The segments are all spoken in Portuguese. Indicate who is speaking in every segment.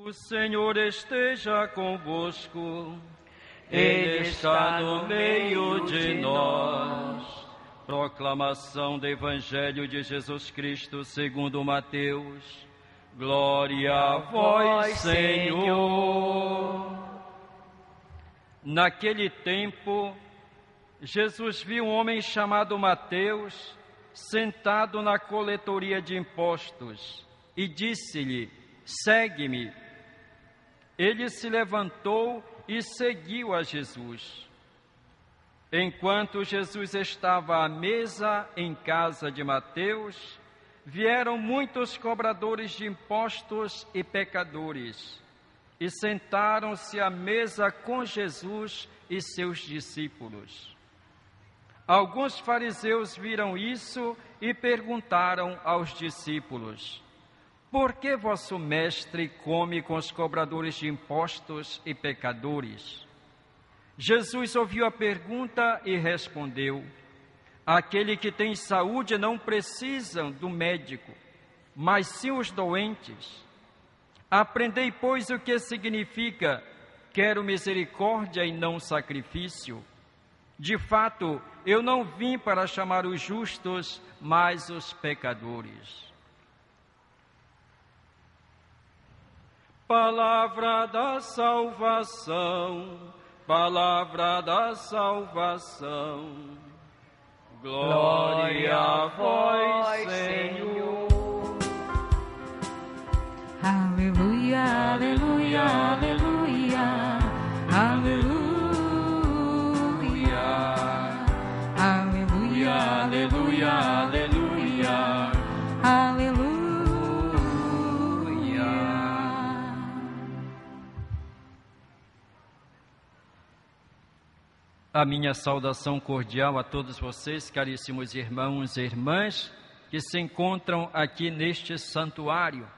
Speaker 1: O Senhor esteja convosco, Ele está no meio de nós. Proclamação do Evangelho de Jesus Cristo segundo Mateus. Glória a vós, Senhor. Naquele tempo, Jesus viu um homem chamado Mateus sentado na coletoria de impostos e disse-lhe: segue-me. Ele se levantou e seguiu a Jesus. Enquanto Jesus estava à mesa em casa de Mateus, vieram muitos cobradores de impostos e pecadores e sentaram-se à mesa com Jesus e seus discípulos. Alguns fariseus viram isso e perguntaram aos discípulos: por que vosso mestre come com os cobradores de impostos e pecadores? Jesus ouviu a pergunta e respondeu: aquele que tem saúde não precisa do médico, mas sim os doentes. Aprendei, pois, o que significa: quero misericórdia e não sacrifício. De fato, eu não vim para chamar os justos, mas os pecadores. Palavra da salvação, palavra da salvação. Glória a vós, Senhor.
Speaker 2: Aleluia, aleluia, aleluia, aleluia, aleluia, aleluia, aleluia, aleluia.
Speaker 1: A minha saudação cordial a todos vocês, caríssimos irmãos e irmãs, que se encontram aqui neste santuário.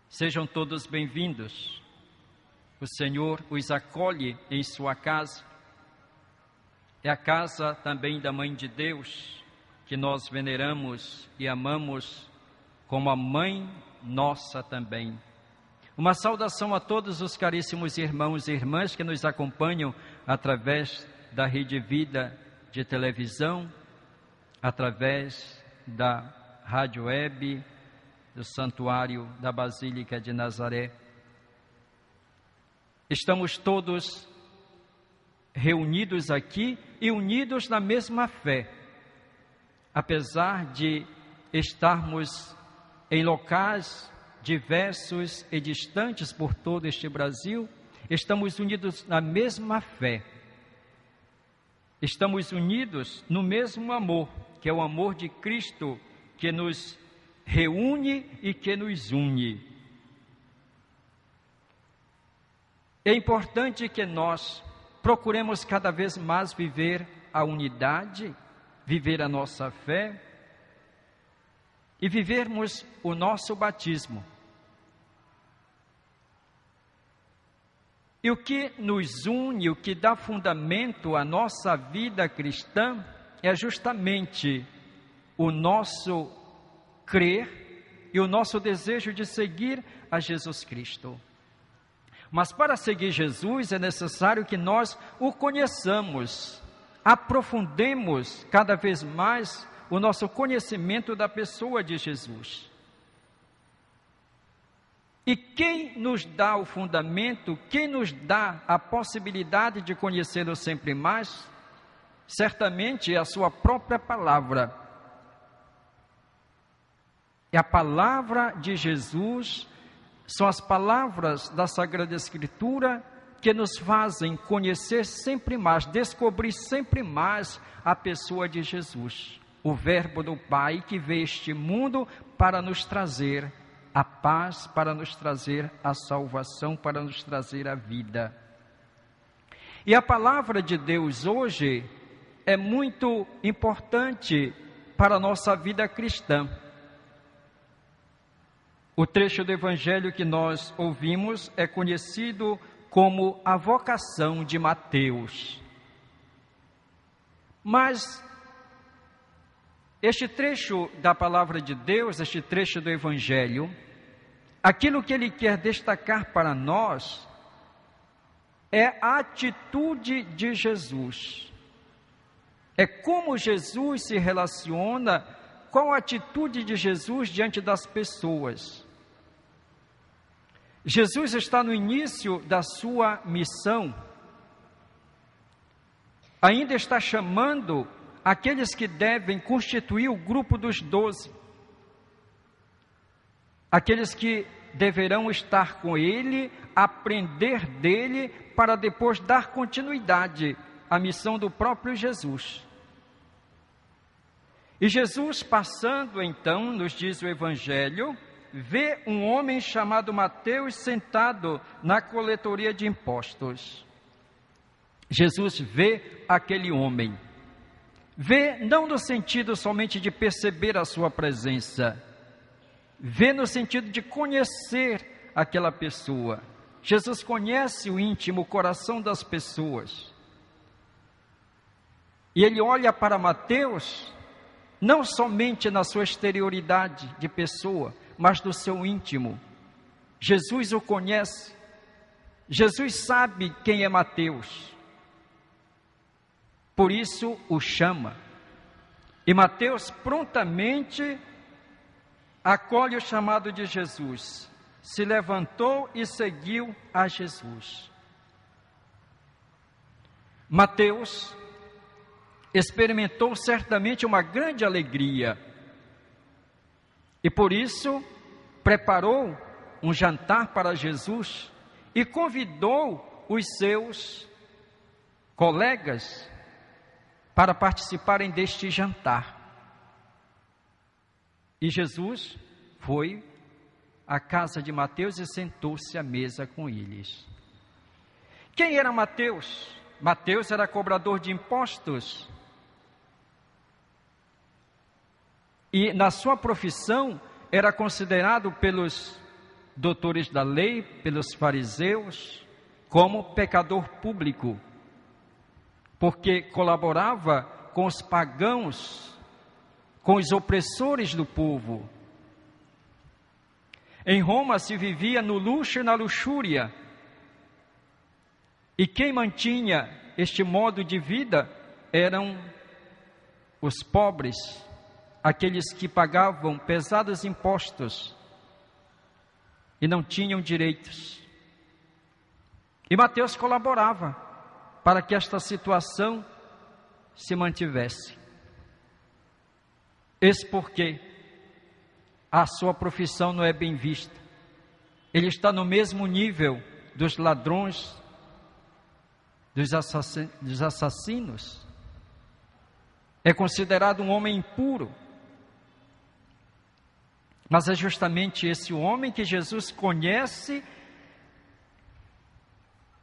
Speaker 1: Sejam todos bem-vindos. O Senhor os acolhe em sua casa. É a casa também da Mãe de Deus, que nós veneramos e amamos como a Mãe nossa também. Uma saudação a todos os caríssimos irmãos e irmãs que nos acompanham através da Rede Vida de televisão, através da rádio web, do Santuário da Basílica de Nazaré. Estamos todos reunidos aqui e unidos na mesma fé. Apesar de estarmos em locais diversos e distantes por todo este Brasil, estamos unidos na mesma fé. Estamos unidos no mesmo amor, que é o amor de Cristo, que nos reúne e que nos une. É importante que nós procuremos cada vez mais viver a unidade, viver a nossa fé e vivermos o nosso batismo. E o que nos une, o que dá fundamento à nossa vida cristã é justamente o nosso crer e o nosso desejo de seguir a Jesus Cristo. Mas para seguir Jesus é necessário que nós o conheçamos, aprofundemos cada vez mais o nosso conhecimento da pessoa de Jesus. E quem nos dá o fundamento, quem nos dá a possibilidade de conhecê-lo sempre mais, certamente é a sua própria palavra. É a palavra de Jesus, são as palavras da Sagrada Escritura que nos fazem conhecer sempre mais, descobrir sempre mais a pessoa de Jesus, o Verbo do Pai que veio a este mundo para nos trazer a paz, para nos trazer a salvação, para nos trazer a vida. E a palavra de Deus hoje é muito importante para a nossa vida cristã. O trecho do Evangelho que nós ouvimos é conhecido como a vocação de Mateus. Mas este trecho da palavra de Deus, este trecho do Evangelho, aquilo que ele quer destacar para nós é a atitude de Jesus. É como Jesus se relaciona, qual a atitude de Jesus diante das pessoas. Jesus está no início da sua missão, ainda está chamando aqueles que devem constituir o grupo dos 12, aqueles que deverão estar com ele, aprender dele, para depois dar continuidade à missão do próprio Jesus. E Jesus, passando então, nos diz o Evangelho, vê um homem chamado Mateus sentado na coletoria de impostos. Jesus vê aquele homem. Vê não no sentido somente de perceber a sua presença, vê no sentido de conhecer aquela pessoa. Jesus conhece o íntimo, o coração das pessoas. E ele olha para Mateus, não somente na sua exterioridade de pessoa, mas do seu íntimo. Jesus o conhece. Jesus sabe quem é Mateus. Por isso o chama. E Mateus prontamente acolhe o chamado de Jesus. Se levantou e seguiu a Jesus. Mateus experimentou certamente uma grande alegria. E por isso preparou um jantar para Jesus e convidou os seus colegas para participarem deste jantar. E Jesus foi à casa de Mateus e sentou-se à mesa com eles. Quem era Mateus? Mateus era cobrador de impostos. E na sua profissão era considerado pelos doutores da lei, pelos fariseus, como pecador público, porque colaborava com os pagãos, com os opressores do povo. Em Roma se vivia no luxo e na luxúria, e quem mantinha este modo de vida eram os pobres, aqueles que pagavam pesados impostos e não tinham direitos. E Mateus colaborava para que esta situação se mantivesse. Esse porque a sua profissão não é bem vista. Ele está no mesmo nível dos ladrões, dos assassinos. É considerado um homem impuro. Mas é justamente esse homem que Jesus conhece,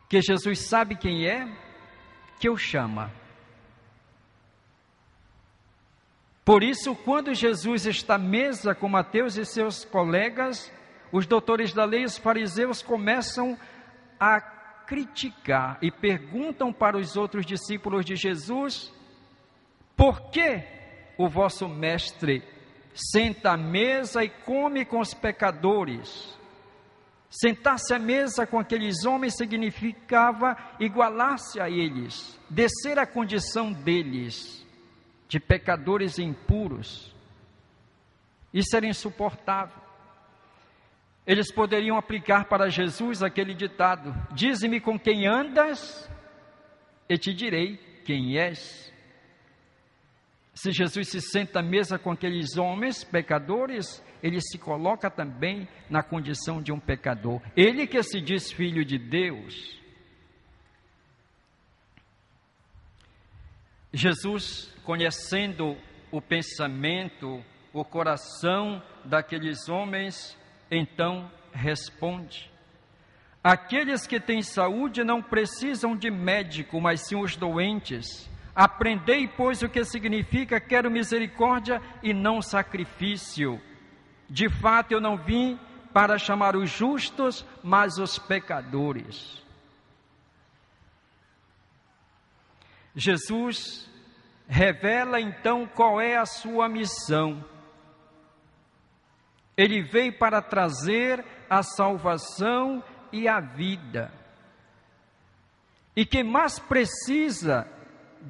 Speaker 1: que Jesus sabe quem é, que o chama. Por isso, quando Jesus está à mesa com Mateus e seus colegas, os doutores da lei e os fariseus começam a criticar e perguntam para os outros discípulos de Jesus: por que o vosso mestre senta à mesa e come com os pecadores? Sentar-se à mesa com aqueles homens significava igualar-se a eles, descer à condição deles, de pecadores impuros. Isso era insuportável. Eles poderiam aplicar para Jesus aquele ditado: dize-me com quem andas, e te direi quem és. Se Jesus se senta à mesa com aqueles homens pecadores, ele se coloca também na condição de um pecador. Ele que se diz filho de Deus. Jesus, conhecendo o pensamento, o coração daqueles homens, então responde: aqueles que têm saúde não precisam de médico, mas sim os doentes. Aprendei, pois, o que significa quero misericórdia e não sacrifício. De fato, eu não vim para chamar os justos, mas os pecadores. Jesus revela então qual é a sua missão. Ele veio para trazer a salvação e a vida. E quem mais precisa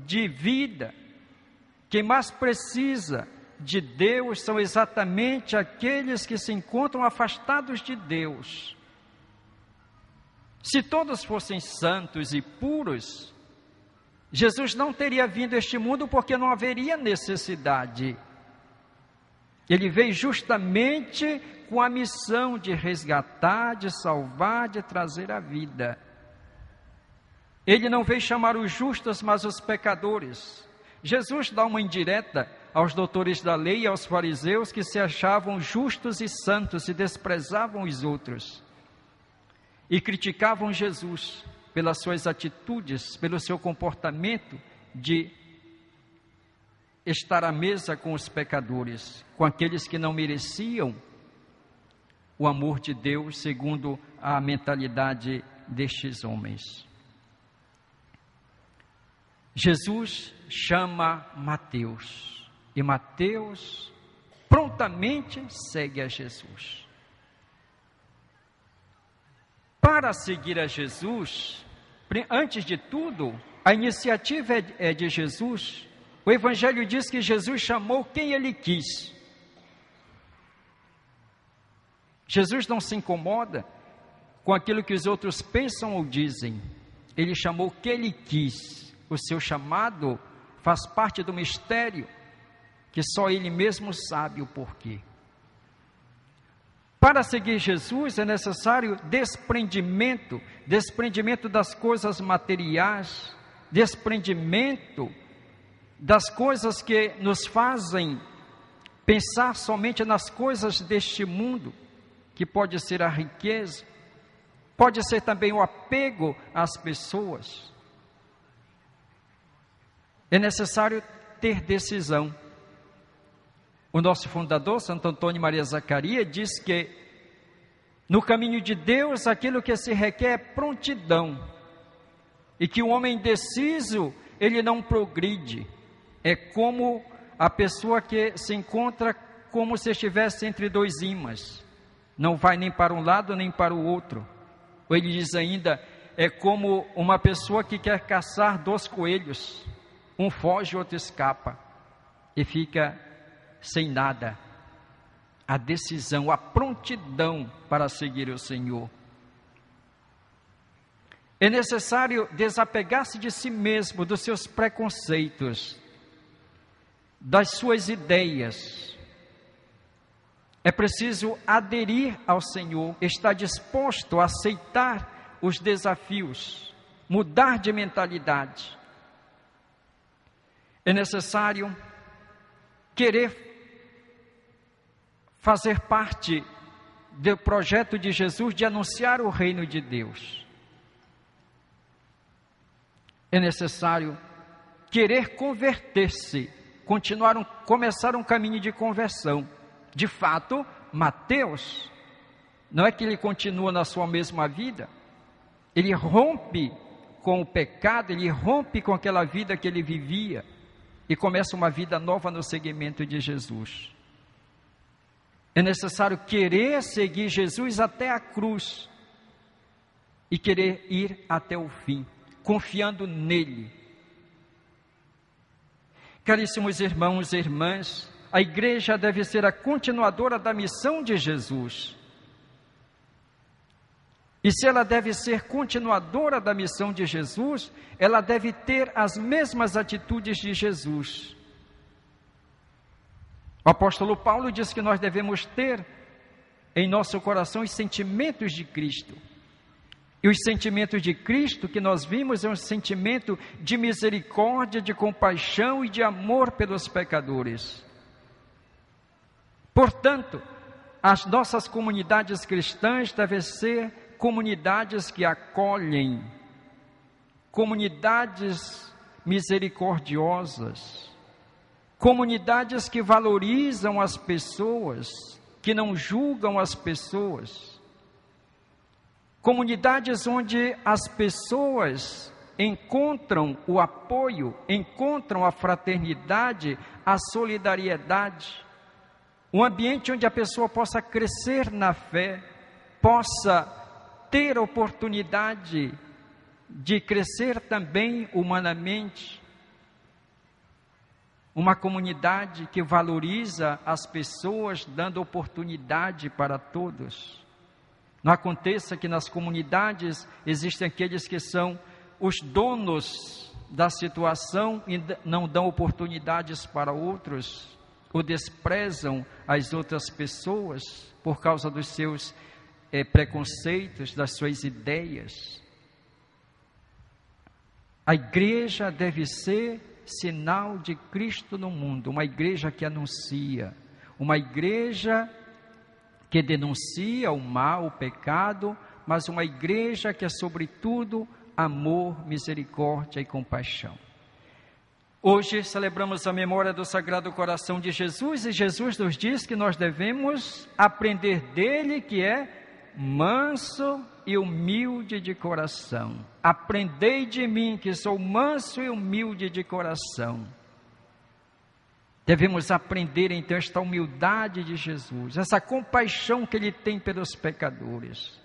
Speaker 1: de vida, quem mais precisa de Deus, são exatamente aqueles que se encontram afastados de Deus. Se todos fossem santos e puros, Jesus não teria vindo a este mundo, porque não haveria necessidade. Ele veio justamente com a missão de resgatar, de salvar, de trazer a vida. Ele não veio chamar os justos, mas os pecadores. Jesus dá uma indireta aos doutores da lei e aos fariseus que se achavam justos e santos e desprezavam os outros. E criticavam Jesus pelas suas atitudes, pelo seu comportamento de estar à mesa com os pecadores, com aqueles que não mereciam o amor de Deus, segundo a mentalidade destes homens. Jesus chama Mateus, e Mateus prontamente segue a Jesus. Para seguir a Jesus, antes de tudo, a iniciativa é de Jesus. O Evangelho diz que Jesus chamou quem Ele quis. Jesus não se incomoda com aquilo que os outros pensam ou dizem. Ele chamou quem Ele quis. O seu chamado faz parte do mistério que só Ele mesmo sabe o porquê. Para seguir Jesus é necessário desprendimento das coisas materiais, desprendimento das coisas que nos fazem pensar somente nas coisas deste mundo, que pode ser a riqueza, pode ser também o apego às pessoas. É necessário ter decisão. O nosso fundador, Santo Antônio Maria Zaccaria, diz que no caminho de Deus aquilo que se requer é prontidão, e que o homem indeciso, ele não progride. É como a pessoa que se encontra como se estivesse entre dois ímãs, não vai nem para um lado nem para o outro. Ou ele diz ainda, é como uma pessoa que quer caçar dois coelhos, um foge, outro escapa, e fica sem nada. A decisão, a prontidão para seguir o Senhor. É necessário desapegar-se de si mesmo, dos seus preconceitos, das suas ideias. É preciso aderir ao Senhor, estar disposto a aceitar os desafios, mudar de mentalidade. É necessário querer fazer parte do projeto de Jesus de anunciar o reino de Deus. É necessário querer converter-se, começar um caminho de conversão. De fato, Mateus, não é que ele continua na sua mesma vida, ele rompe com o pecado, ele rompe com aquela vida que ele vivia e começa uma vida nova no seguimento de Jesus. É necessário querer seguir Jesus até a cruz e querer ir até o fim, confiando nele. Caríssimos irmãos e irmãs, a igreja deve ser a continuadora da missão de Jesus. E se ela deve ser continuadora da missão de Jesus, ela deve ter as mesmas atitudes de Jesus. O apóstolo Paulo diz que nós devemos ter em nosso coração os sentimentos de Cristo. E os sentimentos de Cristo que nós vimos é um sentimento de misericórdia, de compaixão e de amor pelos pecadores. Portanto, as nossas comunidades cristãs devem ser comunidades que acolhem, comunidades misericordiosas, comunidades que valorizam as pessoas, que não julgam as pessoas, comunidades onde as pessoas encontram o apoio, encontram a fraternidade, a solidariedade. um ambiente onde a pessoa possa crescer na fé, possa ter oportunidade de crescer também humanamente, uma comunidade que valoriza as pessoas, dando oportunidade para todos. Não aconteça que nas comunidades existem aqueles que são os donos da situação e não dão oportunidades para outros, ou desprezam as outras pessoas por causa dos seus preconceitos, das suas ideias. A igreja deve ser sinal de Cristo no mundo, uma igreja que anuncia, uma igreja que denuncia o mal, o pecado, mas uma igreja que é sobretudo amor, misericórdia e compaixão. Hoje celebramos a memória do Sagrado Coração de Jesus, e Jesus nos diz que nós devemos aprender dele, que é manso e humilde de coração. Aprendei de mim, que sou manso e humilde de coração. Devemos aprender então esta humildade de Jesus, essa compaixão que ele tem pelos pecadores.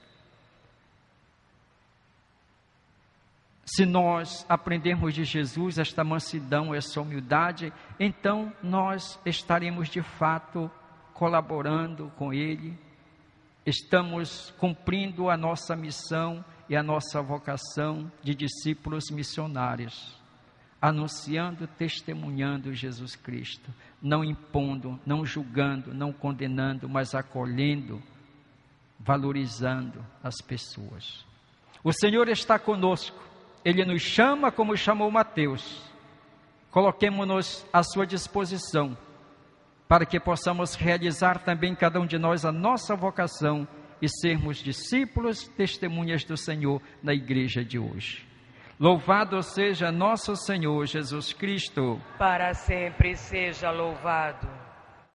Speaker 1: Se nós aprendermos de Jesus esta mansidão, essa humildade, então nós estaremos de fato colaborando com ele, estamos cumprindo a nossa missão e a nossa vocação de discípulos missionários, anunciando, testemunhando Jesus Cristo, não impondo, não julgando, não condenando, mas acolhendo, valorizando as pessoas. O Senhor está conosco, Ele nos chama como chamou Mateus. Coloquemo-nos à sua disposição, para que possamos realizar também cada um de nós a nossa vocação e sermos discípulos, testemunhas do Senhor na igreja de hoje. Louvado seja nosso Senhor Jesus Cristo.
Speaker 3: Para sempre seja louvado.